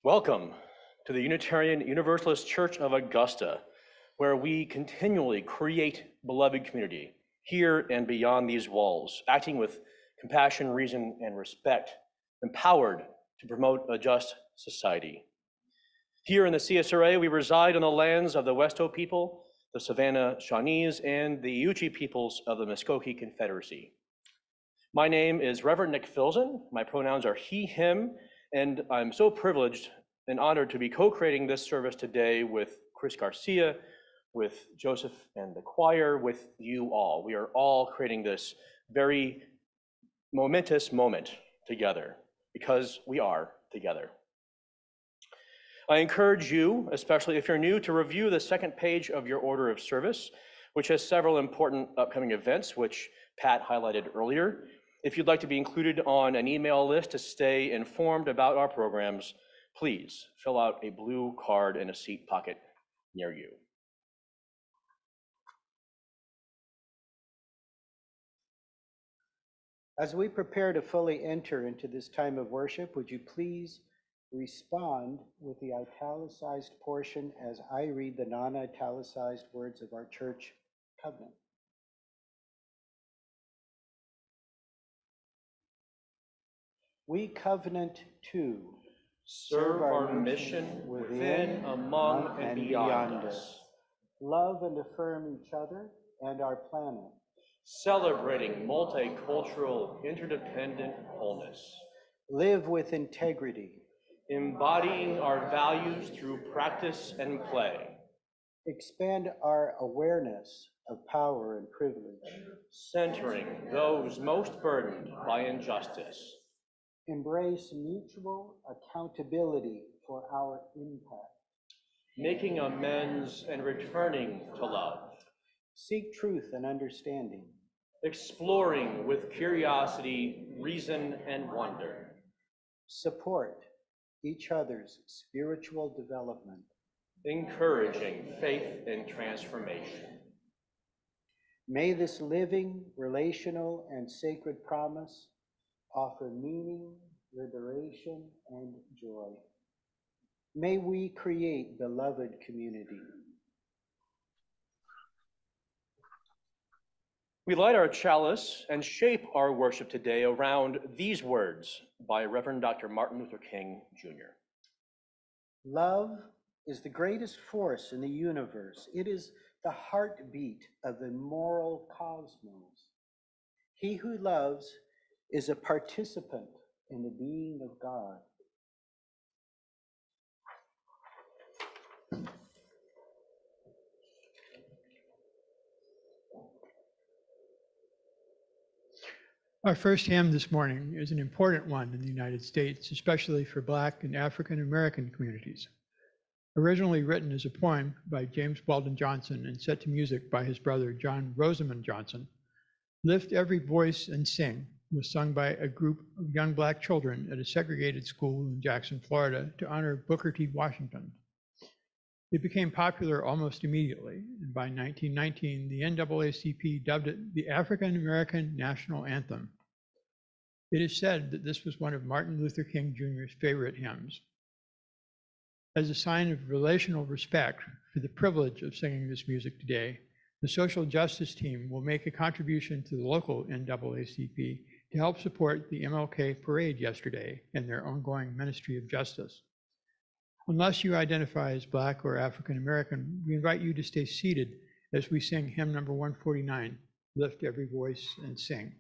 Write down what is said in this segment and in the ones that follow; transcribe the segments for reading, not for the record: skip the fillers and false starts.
Welcome to the Unitarian Universalist Church of Augusta, where we continually create beloved community here and beyond these walls, acting with compassion, reason, and respect, empowered to promote a just society. Here in the CSRA, we reside on the lands of the Westo people, the Savannah Shawnees, and the Yuchi peoples of the Muskogee Confederacy. My name is Reverend Nic Filzen. My pronouns are he, him, and I'm so privileged and honored to be co-creating this service today with Chris Garcia, with Joseph and the choir, with you all. We are all creating this very momentous moment together because we are together. I encourage you, especially if you're new, to review the second page of your order of service, which has several important upcoming events, which Pat highlighted earlier. If you'd like to be included on an email list to stay informed about our programs, please fill out a blue card in a seat pocket near you. As we prepare to fully enter into this time of worship, would you please respond with the italicized portion as I read the non-italicized words of our church covenant? We covenant to serve our mission within, among, and beyond us. Love and affirm each other and our planet. Celebrating multicultural, interdependent wholeness. Live with integrity. Embodying our values through practice and play. Expand our awareness of power and privilege. Centering those most burdened by injustice. Embrace mutual accountability for our impact. Making amends and returning to love. Seek truth and understanding. Exploring with curiosity, reason, and wonder. Support each other's spiritual development. Encouraging faith and transformation. May this living, relational, and sacred promise offer meaning, liberation, and joy. May we create beloved community. We light our chalice and shape our worship today around these words by Reverend Dr. Martin Luther King, Jr. Love is the greatest force in the universe. It is the heartbeat of the moral cosmos. He who loves is a participant in the being of God. Our first hymn this morning is an important one in the United States, especially for Black and African American communities. Originally written as a poem by James Weldon Johnson and set to music by his brother John Rosamond Johnson, Lift Every Voice and Sing was sung by a group of young Black children at a segregated school in Jackson, Florida, to honor Booker T. Washington. It became popular almost immediately, and by 1919, the NAACP dubbed it the African American National Anthem. It is said that this was one of Martin Luther King Jr.'s favorite hymns. As a sign of relational respect for the privilege of singing this music today, the social justice team will make a contribution to the local NAACP to help support the MLK parade yesterday and their ongoing ministry of justice. Unless you identify as Black or African American, we invite you to stay seated as we sing hymn number 149, Lift Every Voice and Sing.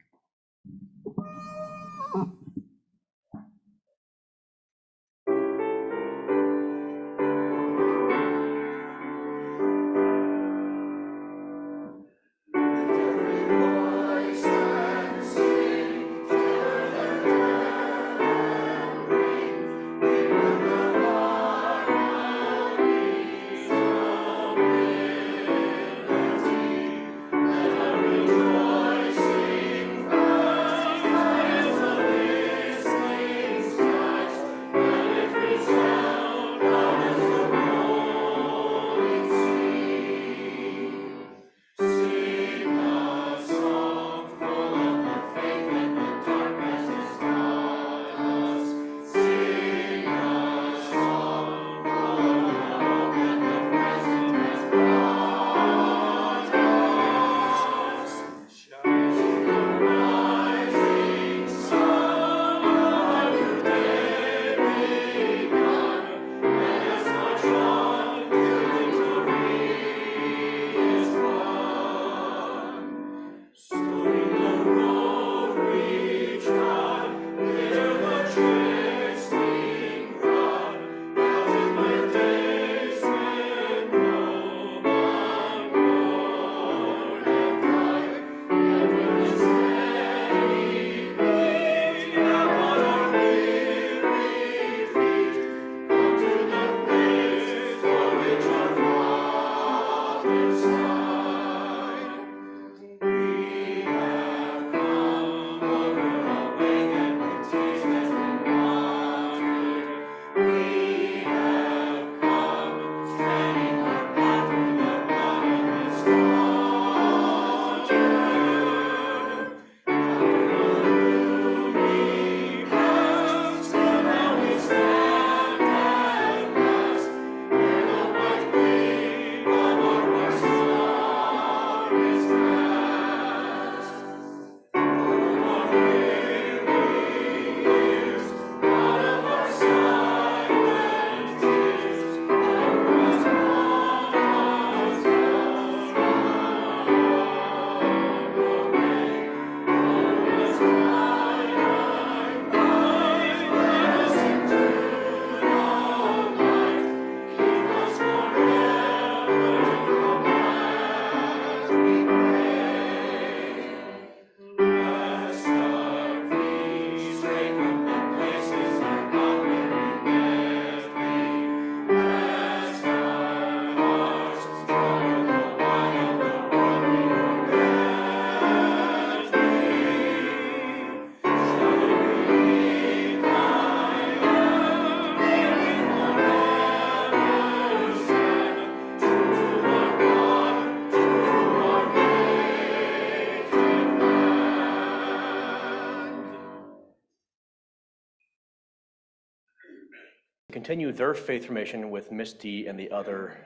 continue their faith formation with Misty and the other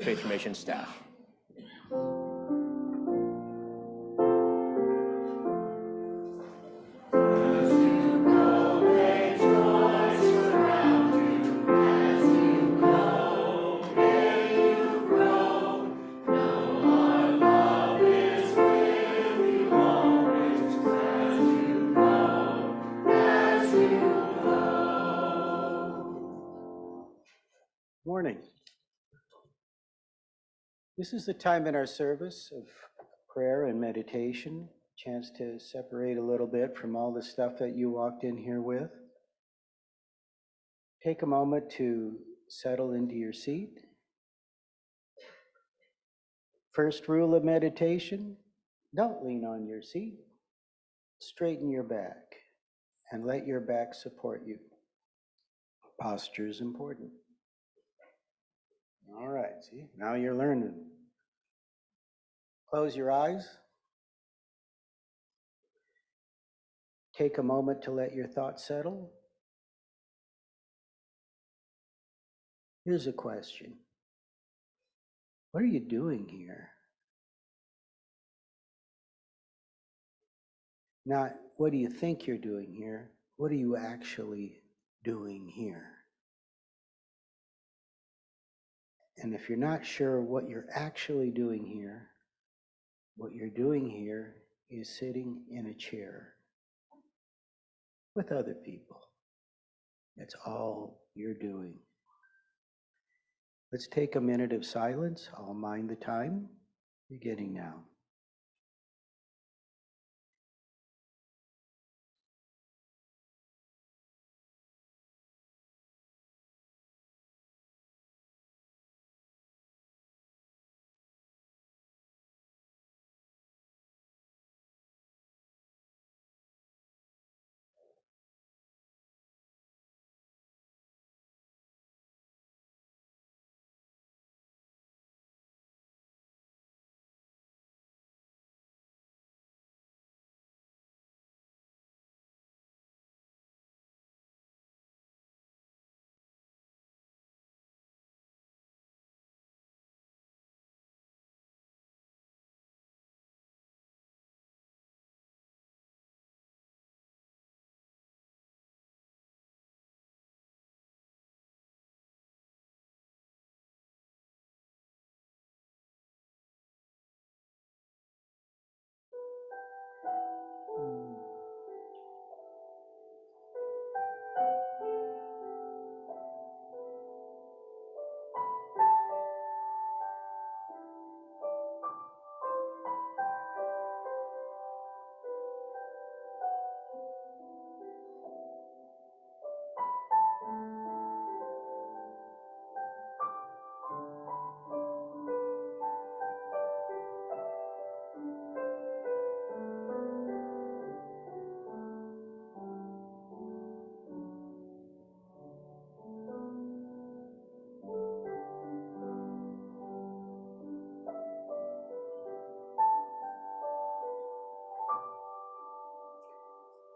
faith formation staff. Morning. This is the time in our service of prayer and meditation, chance to separate a little bit from all the stuff that you walked in here with. Take a moment to settle into your seat. First rule of meditation, don't lean on your seat. Straighten your back and let your back support you. Posture is important. All right, see, now you're learning. Close your eyes. Take a moment to let your thoughts settle. Here's a question. What are you doing here? Not what do you think you're doing here? What are you actually doing here? And if you're not sure what you're actually doing here, what you're doing here is sitting in a chair with other people. That's all you're doing. Let's take a minute of silence. I'll mind the time. Beginning now.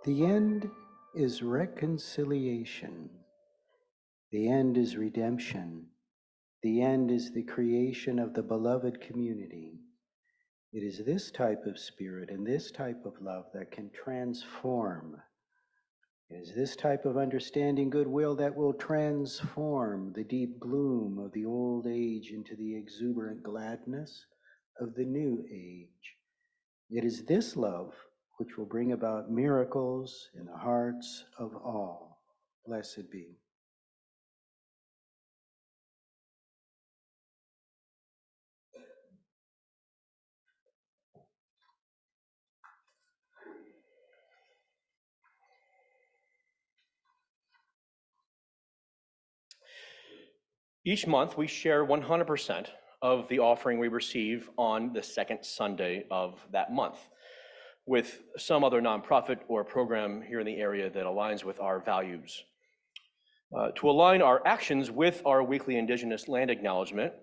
The end is reconciliation. The end is redemption. The end is the creation of the beloved community. It is this type of spirit and this type of love that can transform. It is this type of understanding goodwill that will transform the deep gloom of the old age into the exuberant gladness of the new age. It is this love which will bring about miracles in the hearts of all. Blessed be. Each month, we share 100% of the offering we receive on the second Sunday of that month with some other nonprofit or program here in the area that aligns with our values. To align our actions with our weekly Indigenous land acknowledgement,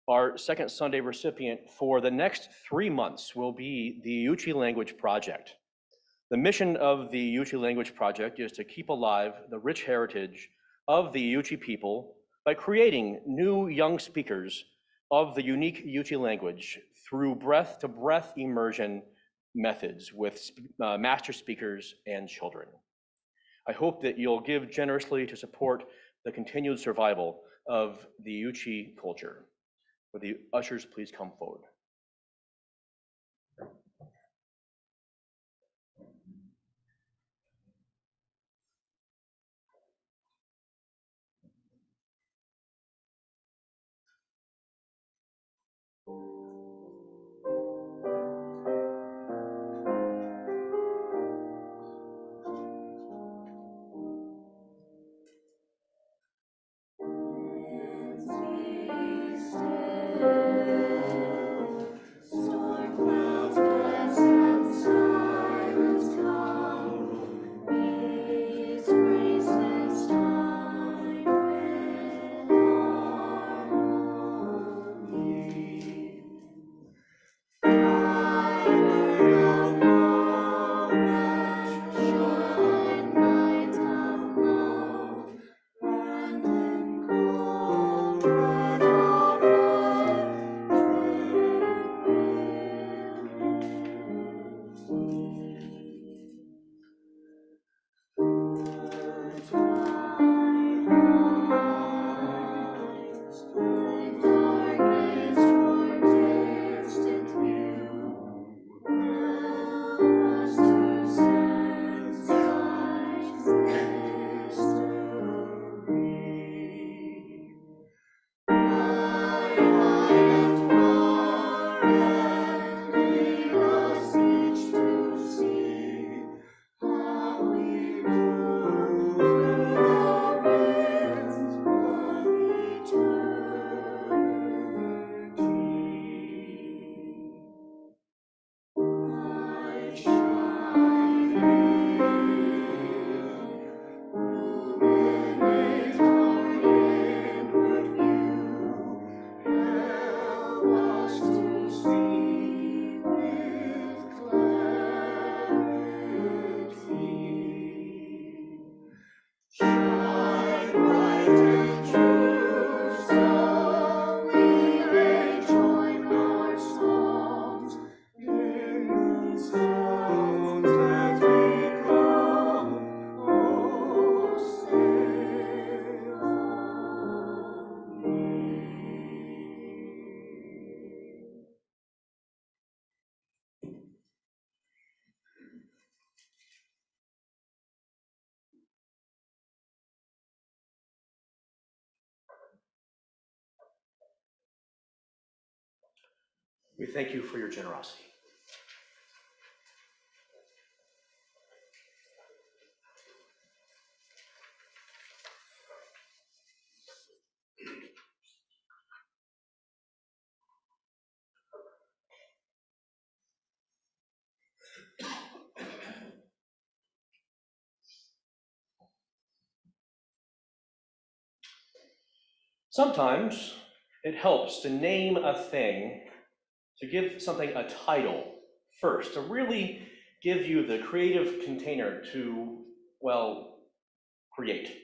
our second Sunday recipient for the next 3 months will be the Yuchi Language Project. The mission of the Yuchi Language Project is to keep alive the rich heritage of the Yuchi people by creating new young speakers of the unique Yuchi language through breath-to-breath immersion methods with master speakers and children. I hope that you'll give generously to support the continued survival of the Yuchi culture. Would the ushers please come forward? We thank you for your generosity. Sometimes it helps to name a thing, to give something a title first, to really give you the creative container to, well, create.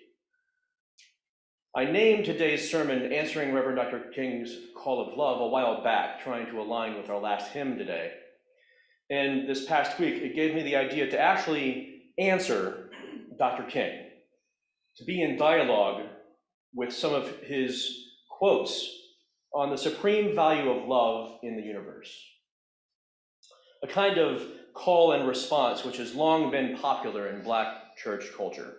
I named today's sermon Answering Reverend Dr. King's Call of Love a while back, trying to align with our last hymn today. And this past week, it gave me the idea to actually answer Dr. King, to be in dialogue with some of his quotes on the supreme value of love in the universe. A kind of call and response which has long been popular in Black church culture.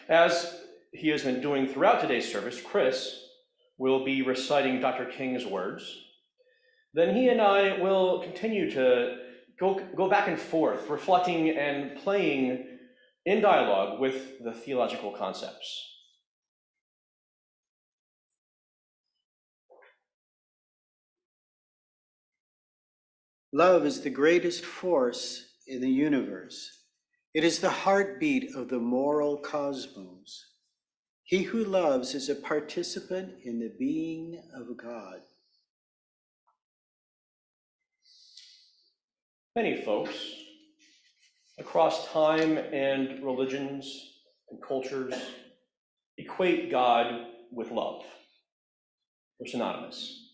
As he has been doing throughout today's service, Chris will be reciting Dr. King's words. Then he and I will continue to go back and forth, reflecting and playing in dialogue with the theological concepts. Love is the greatest force in the universe. It is the heartbeat of the moral cosmos. He who loves is a participant in the being of God. Many folks across time and religions and cultures equate God with love. They're synonymous.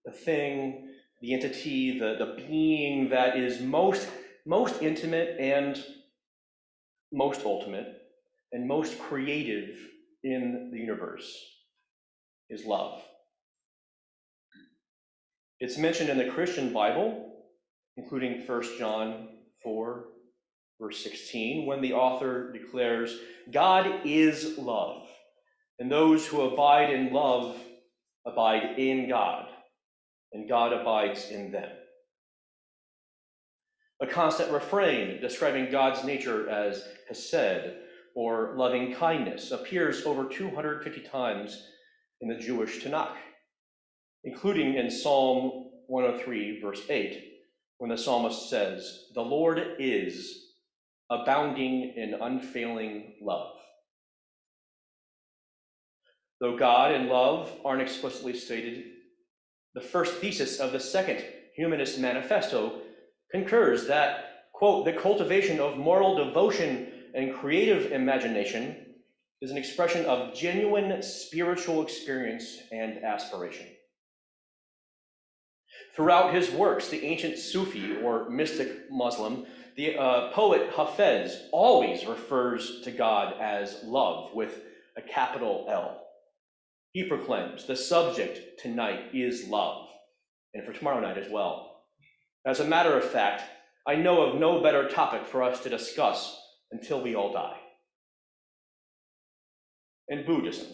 The thing, the entity, the being that is most intimate and most ultimate and most creative in the universe is love. It's mentioned in the Christian Bible, including 1 John 4, verse 16, when the author declares, God is love, and those who abide in love abide in God, and God abides in them. A constant refrain describing God's nature as hesed, or loving kindness, appears over 250 times in the Jewish Tanakh, including in Psalm 103, verse 8, when the psalmist says, "The Lord is abounding in unfailing love." Though God and love aren't explicitly stated, the first thesis of the second humanist manifesto concurs that, quote, "the cultivation of moral devotion and creative imagination is an expression of genuine spiritual experience and aspiration." Throughout his works, the ancient Sufi or mystic Muslim, the poet Hafez always refers to God as love with a capital L. He proclaims the subject tonight is love, and for tomorrow night as well. As a matter of fact, I know of no better topic for us to discuss until we all die. And Buddhism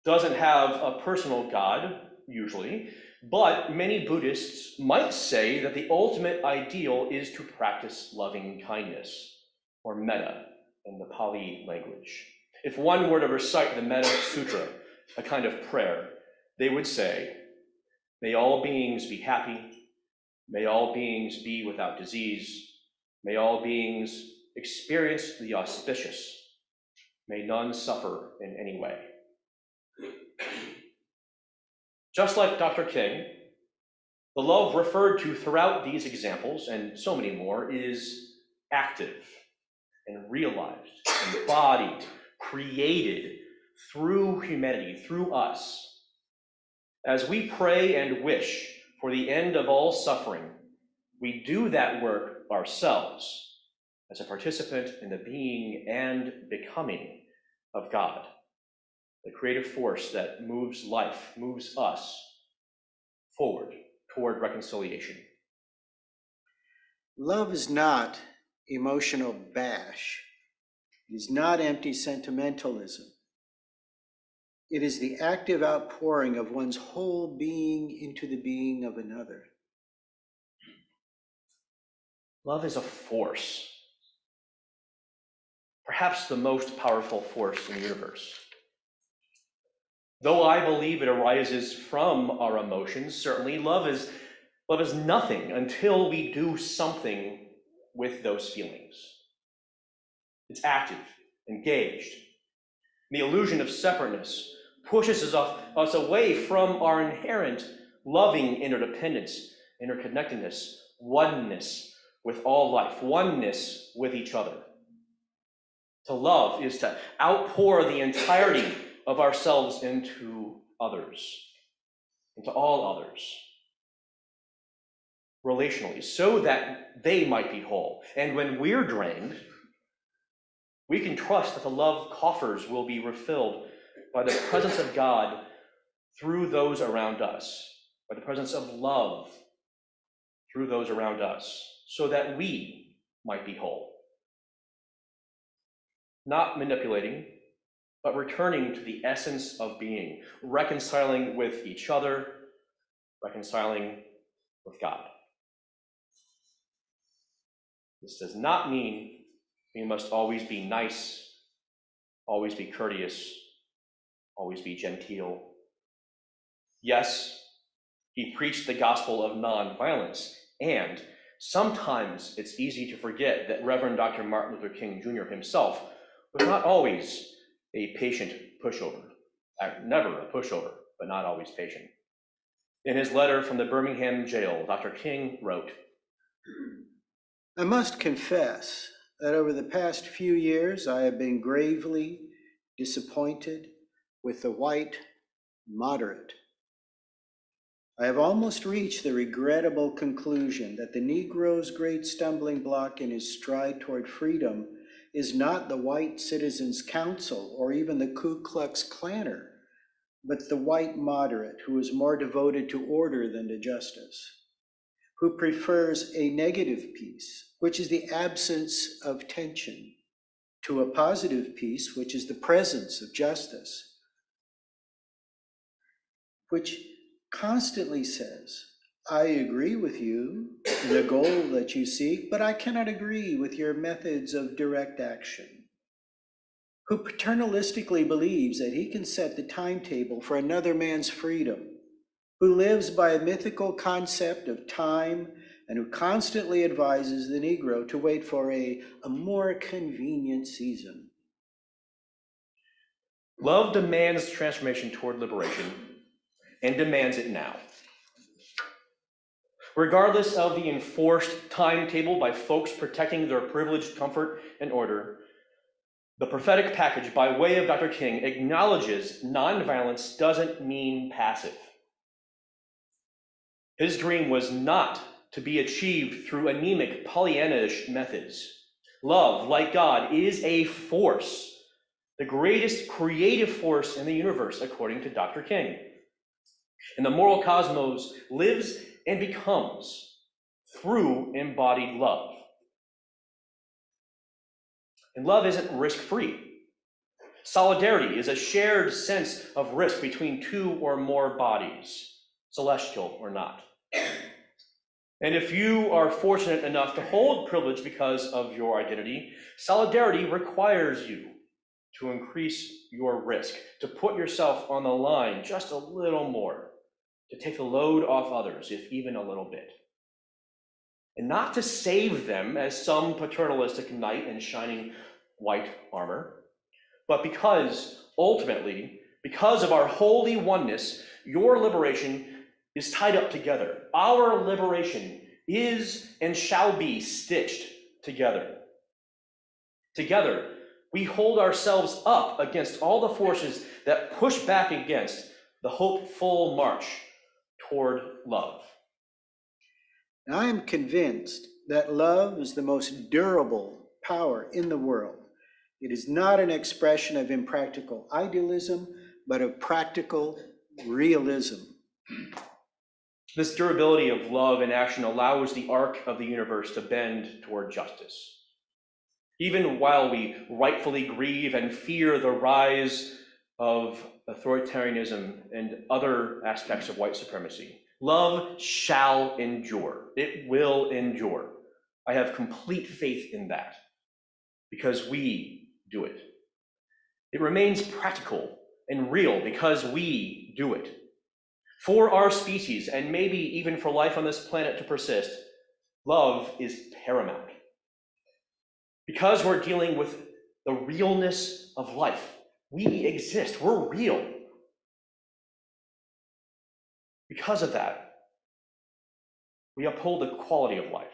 doesn't have a personal God, usually, but many Buddhists might say that the ultimate ideal is to practice loving kindness, or metta in the Pali language. If one were to recite the Metta Sutra, a kind of prayer, they would say, "May all beings be happy. May all beings be without disease. May all beings experience the auspicious. May none suffer in any way." Just like Dr. King, the love referred to throughout these examples, and so many more, is active and realized, embodied, created through humanity, through us. As we pray and wish for the end of all suffering, we do that work ourselves as a participant in the being and becoming of God, the creative force that moves life, moves us forward toward reconciliation. Love is not emotional bash. It is not empty sentimentalism. It is the active outpouring of one's whole being into the being of another. Love is a force, perhaps the most powerful force in the universe. Though I believe it arises from our emotions, certainly love is nothing until we do something with those feelings. It's active, engaged. The illusion of separateness pushes us away from our inherent loving interdependence, interconnectedness, oneness with all life, oneness with each other. To love is to outpour the entirety of ourselves into others, into all others, relationally, so that they might be whole. And when we're drained, we can trust that the love coffers will be refilled by the presence of God through those around us, by the presence of love through those around us, so that we might be whole. Not manipulating, but returning to the essence of being, reconciling with each other, reconciling with God. This does not mean we must always be nice, always be courteous, always be genteel. Yes, he preached the gospel of nonviolence, and sometimes it's easy to forget that Reverend Dr. Martin Luther King Jr. himself was not always a patient pushover. Never a pushover, but not always patient. In his letter from the Birmingham jail, Dr. King wrote, I must confess that over the past few years, I have been gravely disappointed with the white moderate. I have almost reached the regrettable conclusion that the Negro's great stumbling block in his stride toward freedom is not the white citizens' council or even the Ku Klux Klanner, but the white moderate who is more devoted to order than to justice, who prefers a negative peace, which is the absence of tension, to a positive peace, which is the presence of justice, which constantly says, I agree with you in the goal that you seek, but I cannot agree with your methods of direct action, who paternalistically believes that he can set the timetable for another man's freedom, who lives by a mythical concept of time, and who constantly advises the Negro to wait for a more convenient season. Love demands transformation toward liberation and demands it now. Regardless of the enforced timetable by folks protecting their privileged comfort and order, the prophetic package by way of Dr. King acknowledges nonviolence doesn't mean passive. His dream was not to be achieved through anemic Pollyanna-ish methods. Love, like God, is a force, the greatest creative force in the universe, according to Dr. King. And the moral cosmos lives and becomes through embodied love. And love isn't risk-free. Solidarity is a shared sense of risk between two or more bodies, celestial or not. And if you are fortunate enough to hold privilege because of your identity, solidarity requires you to increase your risk, to put yourself on the line just a little more, to take the load off others, if even a little bit. And not to save them as some paternalistic knight in shining white armor, but because, ultimately, because of our holy oneness, your liberation is tied up together. Our liberation is and shall be stitched together. Together, we hold ourselves up against all the forces that push back against the hopeful march toward love. I am convinced that love is the most durable power in the world. It is not an expression of impractical idealism, but of practical realism. This durability of love in action allows the arc of the universe to bend toward justice. Even while we rightfully grieve and fear the rise of authoritarianism and other aspects of white supremacy, love shall endure. It will endure. I have complete faith in that because we do it. It remains practical and real because we do it. For our species, and maybe even for life on this planet to persist, love is paramount. Because we're dealing with the realness of life. We exist, we're real. Because of that, we uphold the quality of life,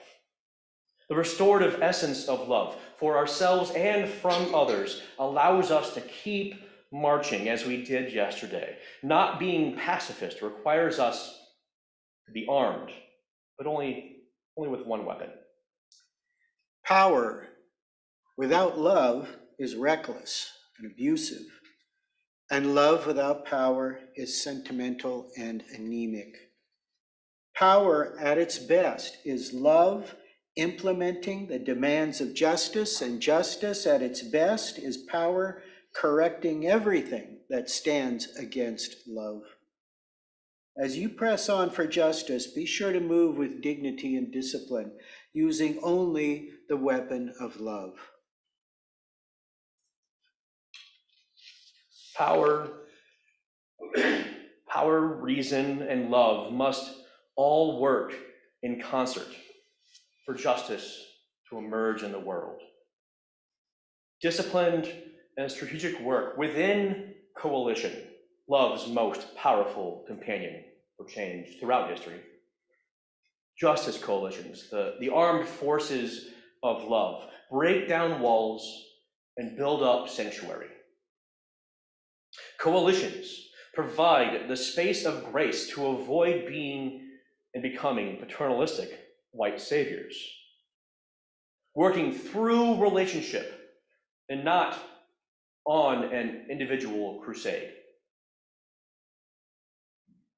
the restorative essence of love for ourselves and from others allows us to keep marching as we did yesterday. Not being pacifist requires us to be armed, but only with one weapon. Power without love is reckless and abusive, and love without power is sentimental and anemic. Power at its best is love implementing the demands of justice, and justice at its best is power correcting everything that stands against love. As you press on for justice, be sure to move with dignity and discipline, using only the weapon of love. Power, reason, and love must all work in concert for justice to emerge in the world. Disciplined and strategic work within coalition, love's most powerful companion for change throughout history. Justice coalitions, the armed forces of love, break down walls and build up sanctuary. Coalitions provide the space of grace to avoid being and becoming paternalistic white saviors. Working through relationship and not on an individual crusade.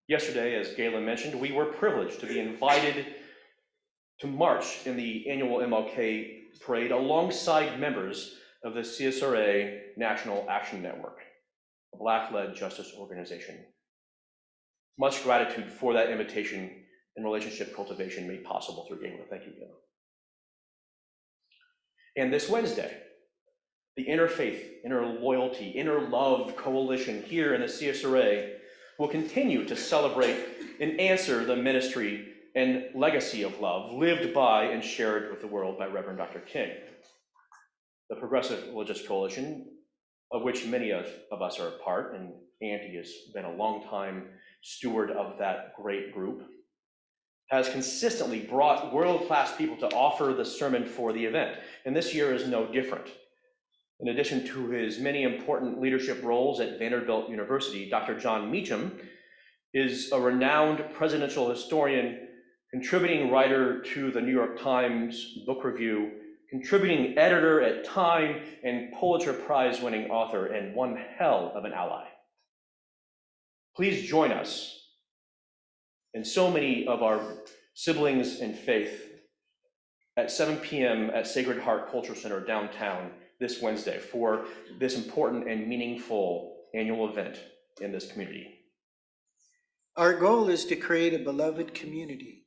Yesterday, as Galen mentioned, we were privileged to be invited to march in the annual MLK parade alongside members of the CSRA National Action Network, a Black-led justice organization. Much gratitude for that invitation and relationship cultivation made possible through Galen. Thank you, Galen. And this Wednesday, the Interfaith, Interloyalty, Interlove Coalition here in the CSRA will continue to celebrate and answer the ministry and legacy of love lived by and shared with the world by Reverend Dr. King. The Progressive Religious Coalition, of which many of us are a part, and Auntie has been a long-time steward of that great group, has consistently brought world-class people to offer the sermon for the event, and this year is no different. In addition to his many important leadership roles at Vanderbilt University, Dr. John Meacham is a renowned presidential historian, contributing writer to the New York Times Book Review, contributing editor at Time, and Pulitzer Prize-winning author, and one hell of an ally. Please join us and so many of our siblings in faith at 7 p.m. at Sacred Heart Culture Center downtown this Wednesday for this important and meaningful annual event in this community. Our goal is to create a beloved community,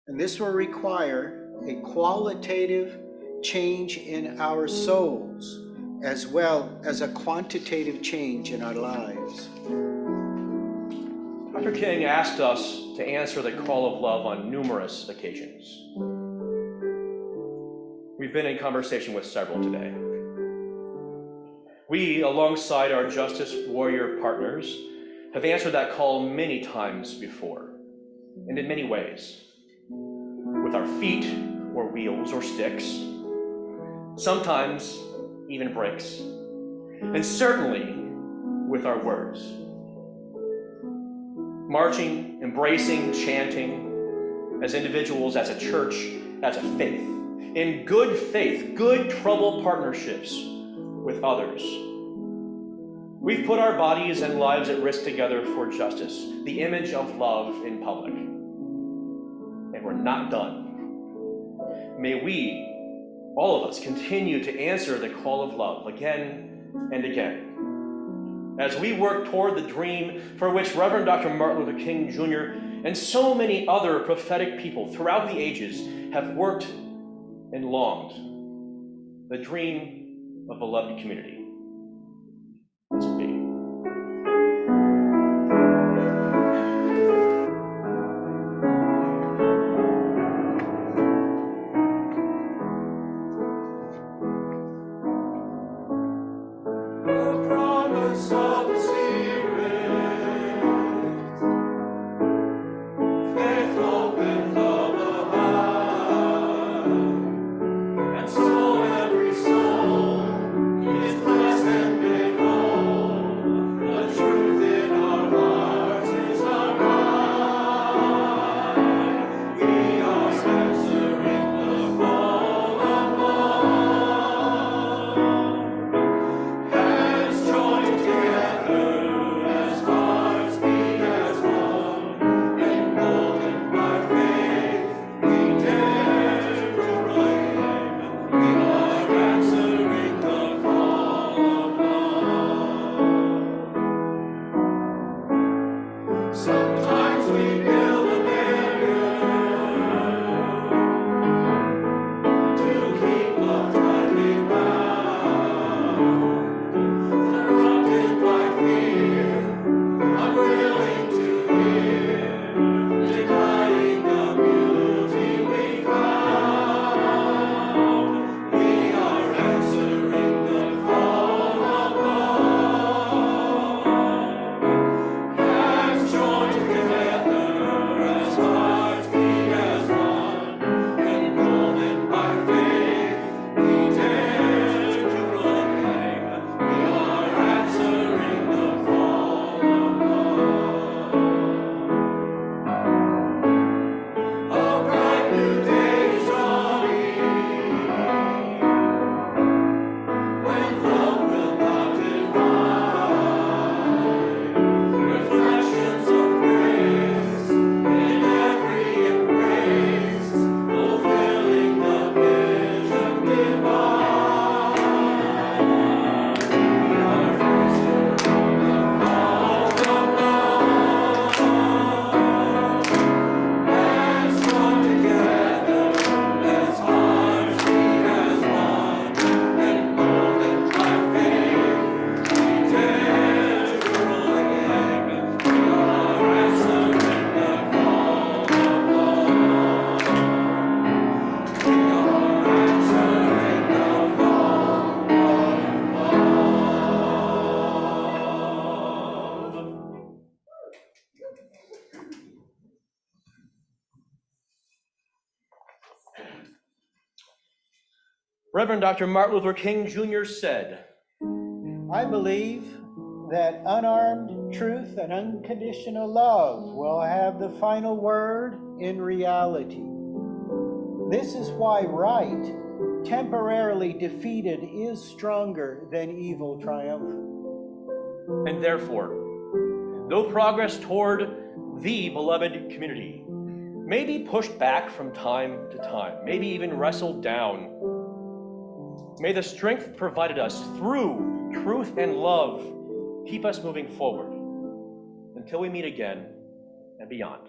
and this will require a qualitative change in our souls as well as a quantitative change in our lives. Dr. King asked us to answer the call of love on numerous occasions. We've been in conversation with several today. We, alongside our justice warrior partners, have answered that call many times before, and in many ways, with our feet or wheels or sticks, sometimes even bricks, and certainly with our words. Marching, embracing, chanting, as individuals, as a church, as a faith, in good faith, good trouble partnerships with others. We've put our bodies and lives at risk together for justice, the image of love in public. And we're not done. May we, all of us, continue to answer the call of love again and again, as we work toward the dream for which Reverend Dr. Martin Luther King Jr. and so many other prophetic people throughout the ages have worked and longed, the dream of beloved community. Let's be. And so every soul is Reverend Dr. Martin Luther King Jr. said, I believe that unarmed truth and unconditional love will have the final word in reality. This is why right, temporarily defeated, is stronger than evil triumphant. and therefore, though progress toward the beloved community may be pushed back from time to time, maybe even wrestled down, may the strength provided us through truth and love keep us moving forward until we meet again and beyond.